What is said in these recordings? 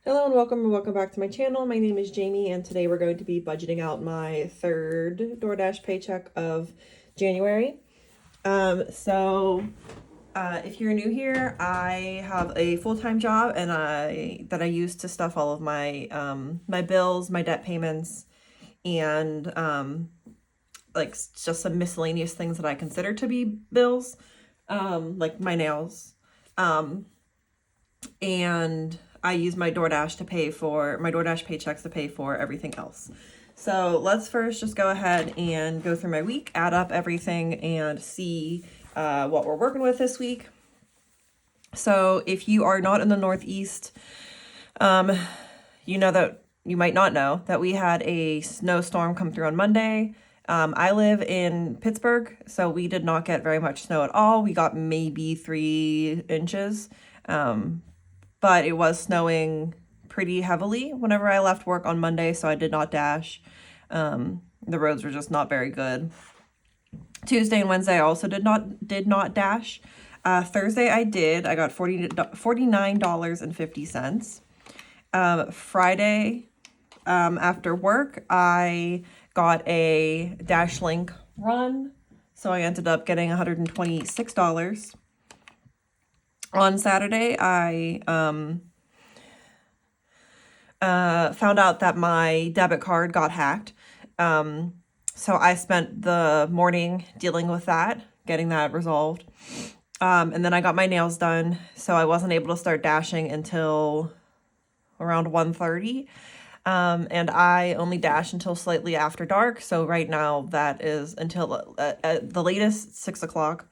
Hello and welcome back to my channel. My name is Jamie and today we're going to be budgeting out my third DoorDash paycheck of January. If you're new here, I have a full-time job and I use to stuff all of my my bills, my debt payments, and like just some miscellaneous things that I consider to be bills, like my nails. And I use my DoorDash paychecks to pay for everything else. So let's first just go ahead and go through my week, add up everything, and see what we're working with this week. So if you are not in the Northeast, you might not know that we had a snowstorm come through on Monday. I live in Pittsburgh, so we did not get very much snow at all. We got maybe 3 inches. But it was snowing pretty heavily whenever I left work on Monday, so I did not dash. The roads were just not very good. Tuesday and Wednesday I also did not dash. Thursday I did. I got $49.50. Friday, after work, I got a DashLink run, so I ended up getting $126. On Saturday, I found out that my debit card got hacked. So I spent the morning dealing with that, getting that resolved. And then I got my nails done, so I wasn't able to start dashing until around 1:30. And I only dash until slightly after dark. So right now that is until at the latest 6 o'clock.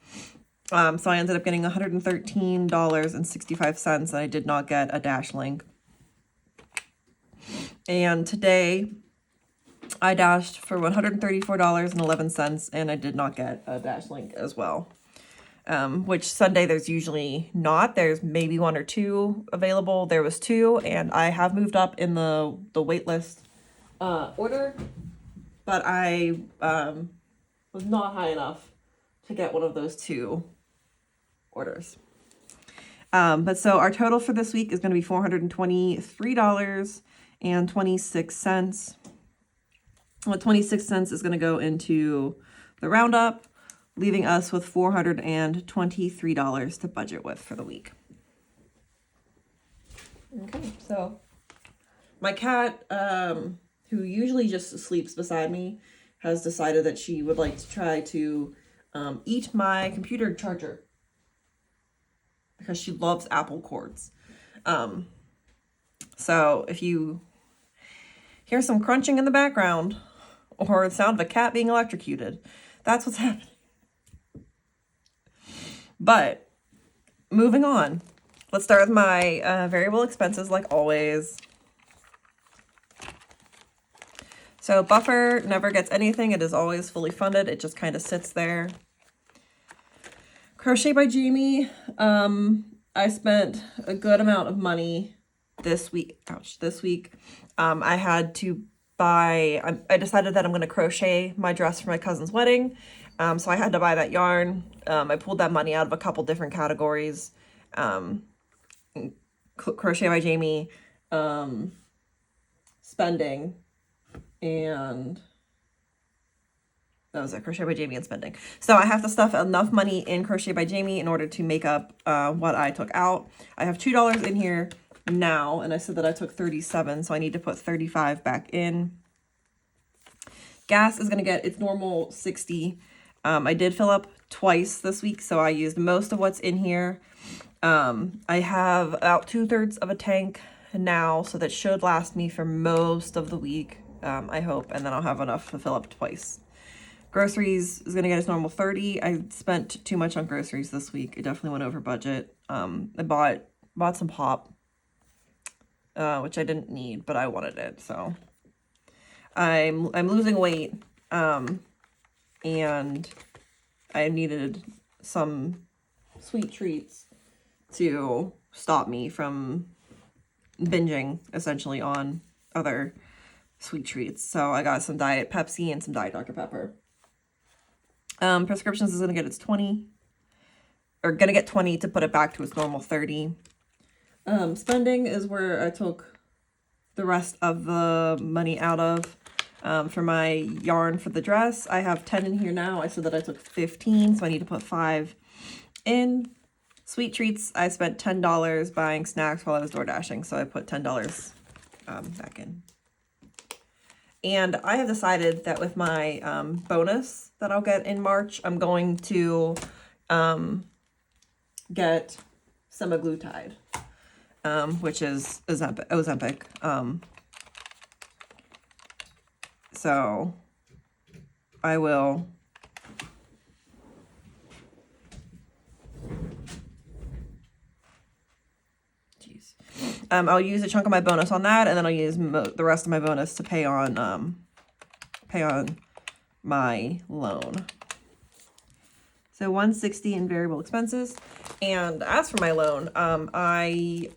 So I ended up getting $113.65 and I did not get a DashLink. And today I dashed for $134.11 and I did not get a DashLink as well. Which Sunday there's usually not. There's maybe 1 or 2 available. There was 2 and I have moved up in the wait list order, but I was not high enough to get one of those 2 orders. But so our total for this week is going to be $423.26. Well, 26 cents is going to go into the roundup, leaving us with $423 to budget with for the week. Okay, so my cat, who usually just sleeps beside me, has decided that she would like to try to eat my computer charger, because she loves Apple cords. So if you hear some crunching in the background or the sound of a cat being electrocuted, that's what's happening. But moving on, let's start with my variable expenses like always. So buffer never gets anything. It is always fully funded. It just kind of sits there. Crochet by Jamie, I spent a good amount of money this week. I had to buy, I decided that I'm going to crochet my dress for my cousin's wedding. So I had to buy that yarn. I pulled that money out of a couple different categories. Crochet by Jamie, spending, and that was it. Crochet by Jamie and spending. So I have to stuff enough money in Crochet by Jamie in order to make up what I took out. I have $2 in here now, and I said that I took 37, so I need to put 35 back in. Gas is going to get its normal 60. I did fill up twice this week, so I used most of what's in here. I have about 2/3 of a tank now, so that should last me for most of the week, I hope, and then I'll have enough to fill up twice. Groceries is going to get its normal 30. I spent too much on groceries this week. It definitely went over budget. I bought some pop, which I didn't need, but I wanted it. So I'm losing weight, and I needed some sweet treats to stop me from binging essentially on other sweet treats. So I got some Diet Pepsi and some Diet Dr. Pepper. Prescriptions is going to get its 20, or going to get 20 to put it back to its normal 30. Spending is where I took the rest of the money out of. For my yarn for the dress, I have 10 in here now. I said that I took 15, so I need to put 5 in. Sweet treats, I spent $10 buying snacks while I was door dashing, so I put $10 back in. And I have decided that with my bonus that I'll get in March, I'm going to get semaglutide, which is Ozempic. So I will I'll use a chunk of my bonus on that, and then I'll use the rest of my bonus to pay on my loan. So $160 in variable expenses. And as for my loan, I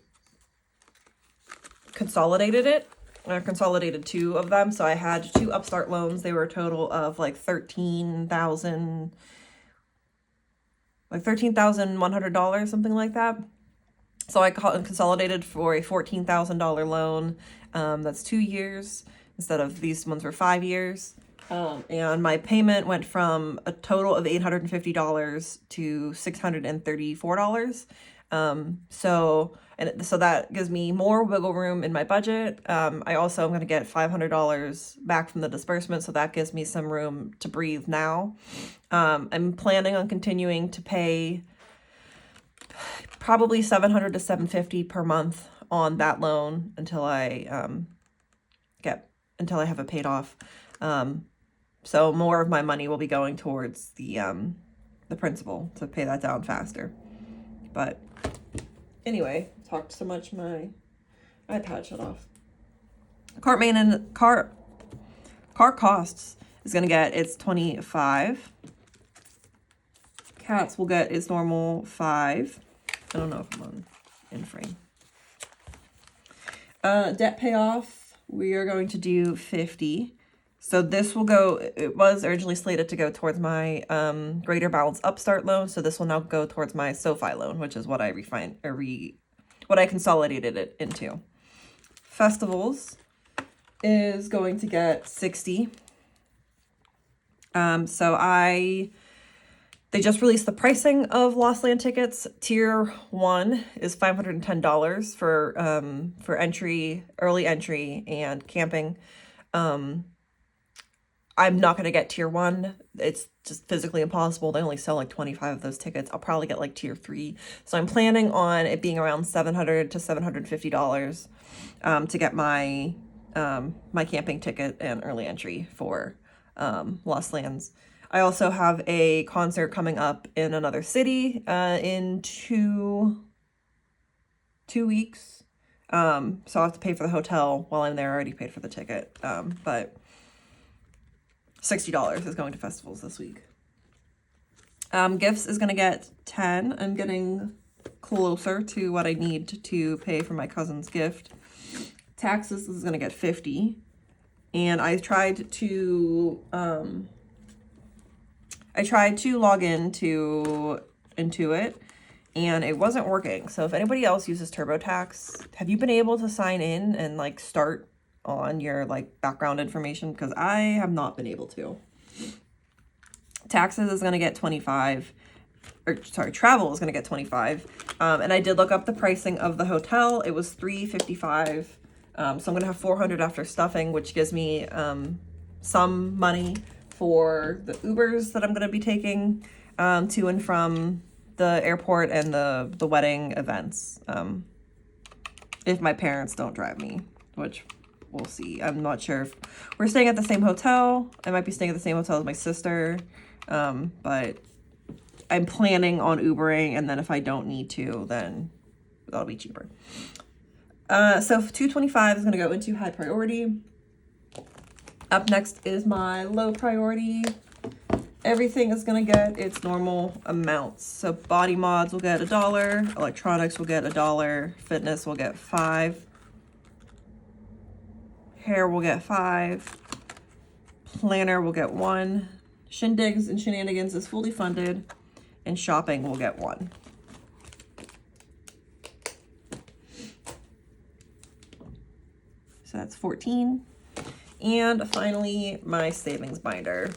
consolidated it. I consolidated 2 of them. So I had 2 Upstart loans. They were a total of like $13,100, something like that. So I consolidated for a $14,000 loan. That's 2 years instead of these ones were 5 years. And my payment went from a total of $850 to $634. So that gives me more wiggle room in my budget. I also am going to get $500 back from the disbursement, so that gives me some room to breathe now. I'm planning on continuing to pay probably $700 to $750 per month on that loan until I have it paid off. So more of my money will be going towards the principal to pay that down faster. But anyway, talked so much my iPad shut off. Car costs is gonna get its $25. Cats will get its normal $5. I don't know if I'm on in frame. Debt payoff, we are going to do $50. So this will go, it was originally slated to go towards my Greater Balance Upstart loan. So this will now go towards my SoFi loan, which is what I what I consolidated it into. Festivals is going to get $60. They just released the pricing of Lost Land tickets. Tier 1 is $510 for entry, early entry, and camping. I'm not going to get tier 1. It's just physically impossible. They only sell like 25 of those tickets. I'll probably get like tier 3. So I'm planning on it being around $700 to $750 to get my my camping ticket and early entry for Lost Lands. I also have a concert coming up in another city in two weeks. So I'll have to pay for the hotel while I'm there. I already paid for the ticket. But $60 is going to festivals this week. Gifts is going to get 10. I'm getting closer to what I need to pay for my cousin's gift. Taxes is going to get 50. And I tried to log into Intuit and it wasn't working. So if anybody else uses TurboTax, have you been able to sign in and like start on your like background information? Because I have not been able to. Taxes is going to get 25. Travel is going to get 25. And I did look up the pricing of the hotel. It was $355. So I'm going to have $400 after stuffing, which gives me some money for the Ubers that I'm going to be taking to and from the airport and the wedding events. If my parents don't drive me, which we'll see. I'm not sure if we're staying at the same hotel. I might be staying at the same hotel as my sister. But I'm planning on Ubering, and then if I don't need to, then that'll be cheaper. So $225 is going to go into high priority. Up next is my low priority. Everything is going to get its normal amounts. So body mods will get $1. Electronics will get $1. Fitness will get $5. Hair will get $5. Planner will get $1. Shindigs and Shenanigans is fully funded. And shopping will get $1. So that's 14. And finally, my savings binder.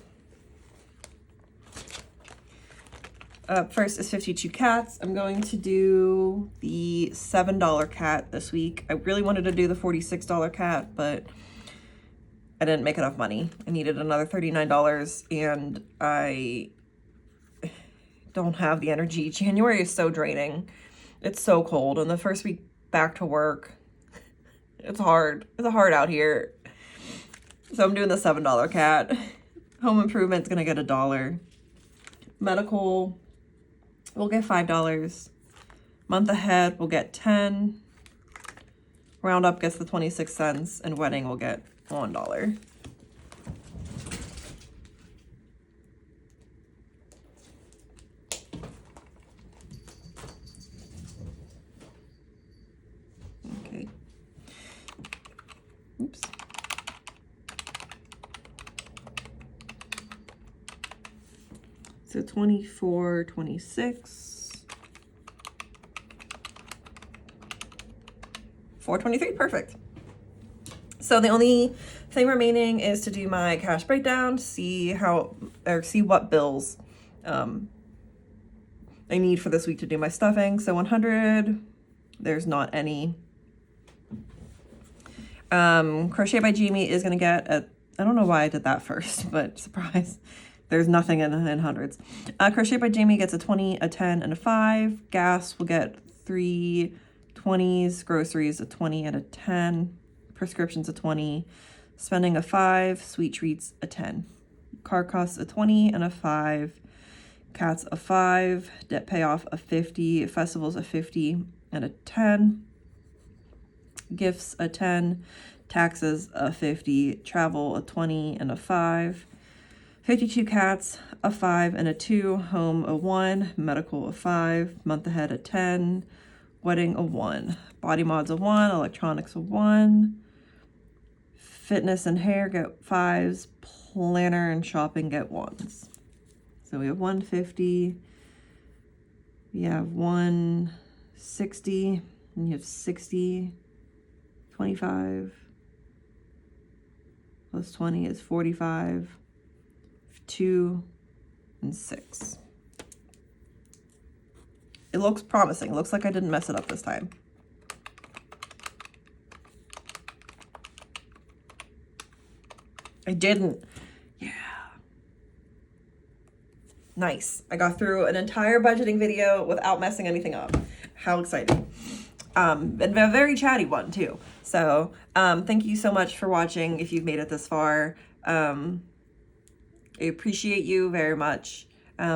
Up first is 52 cats. I'm going to do the $7 cat this week. I really wanted to do the $46 cat, but I didn't make enough money. I needed another $39, and I don't have the energy. January is so draining. It's so cold, and the first week back to work, it's hard. It's hard out here. So I'm doing the $7 cat. Home Improvement's gonna get $1. Medical will get $5. Month Ahead will get 10. Roundup gets the 26 cents, and Wedding will get $1. Okay. Oops. So 24, 26, 423, perfect. So the only thing remaining is to do my cash breakdown, see what bills I need for this week to do my stuffing. So 100, there's not any. Crochet by Jamie is gonna get I don't know why I did that first, but surprise. There's nothing in hundreds. Crochet by Jamie gets a 20, a 10, and a 5. Gas will get 3 20s. Groceries a 20 and a 10. Prescriptions a 20. Spending a 5. Sweet treats a 10. Car costs a 20 and a 5. Cats a 5. Debt payoff a 50. Festivals a 50 and a 10. Gifts a 10. Taxes a 50. Travel a 20 and a 5. 52 cats, a 5 and a 2, home a 1, medical a 5, month ahead a 10, wedding a 1, body mods a 1, electronics a 1, fitness and hair get 5s, planner and shopping get 1s. So we have 150, we have 160, and you have 60, 25, plus 20 is 45. 2 and 6. It looks promising. It looks like I didn't mess it up this time. I didn't. Yeah. Nice. I got through an entire budgeting video without messing anything up. How exciting. And a very chatty one too. So thank you so much for watching if you've made it this far. I appreciate you very much.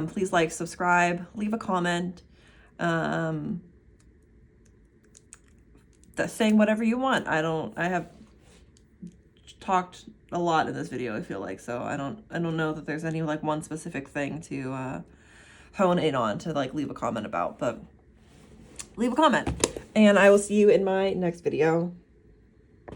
Please like, subscribe, leave a comment, saying whatever you want. I have talked a lot in this video, I feel like, so I don't know that there's any like one specific thing to hone in on to like leave a comment about, but leave a comment and I will see you in my next video.